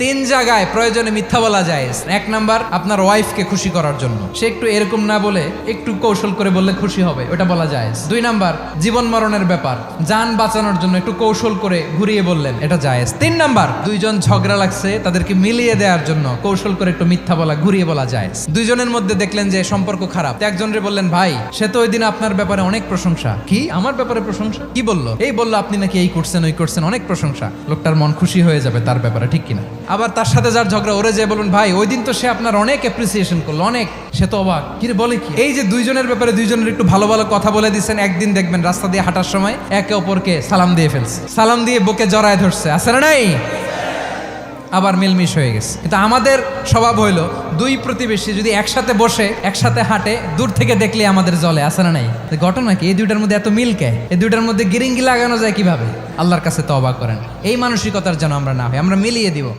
তিন জায়গায় প্রয়োজনে মিথ্যা বলা যায়। এক নাম্বার, আপনার ওয়াইফকে খুশি করার জন্য, সে একটু এরকম না বলে একটু কৌশল করে বললে খুশি হবে, ওটা বলা যায়। দুই নাম্বার, জীবন মরণের ব্যাপার, যান বাঁচানোর জন্য একটু কৌশল করে ঘুরিয়ে বললেন, এটা জায়েজ। তিন নাম্বার, দুইজন ঝগড়া লাগছে তাদেরকে মিলিয়ে দেওয়ার জন্য কৌশল করে একটু মিথ্যা বলা, ঘুরিয়ে বলা যায়। দুইজনের মধ্যে দেখলেন যে সম্পর্ক খারাপ, একজনরে বললেন, ভাই সে তো ওই দিন আপনার ব্যাপারে অনেক প্রশংসা। কি আমার ব্যাপারে প্রশংসা? কি বললো? এই বললো আপনি নাকি এই করছেন ওই করছেন, অনেক প্রশংসা। লোকটার মন খুশি হয়ে যাবে তার ব্যাপারে, ঠিক কিনা? আবার তার সাথে যার ঝগড়া, ওরে যে বলুন, ভাই ওই দিন তো সে আপনার অনেক অ্যাপ্রিসিয়েশন করলো, অনেক। সে তো অবাক, কি রে বলে কি? এই যে দুইজনের ব্যাপারে দুইজনের একটু ভালো ভালো কথা বলে দিচ্ছেন, একদিন দেখবেন রাস্তা দিয়ে হাঁটার সময় একে অপরকে সালাম দিয়ে ফেলছে, সালাম দিয়ে বুকে জড়ায় ধরছে, আছে না নাই? আবার মিলমিশ হয়ে গেছে। কিন্তু আমাদের স্বভাব হইলো, দুই প্রতিবেশী যদি একসাথে বসে একসাথে হাঁটে, দূর থেকে দেখলে আমাদের জ্বলে, আছে না নাই? ঘটনা কি? এই দুইটার মধ্যে এত মিলকে, এই দুইটার মধ্যে গিরিঙ্গি লাগানো যায় কিভাবে? আল্লাহর কাছে তওবা করেন, এই মানসিকতার যেন আমরা না হয়, আমরা মিলিয়ে দিব।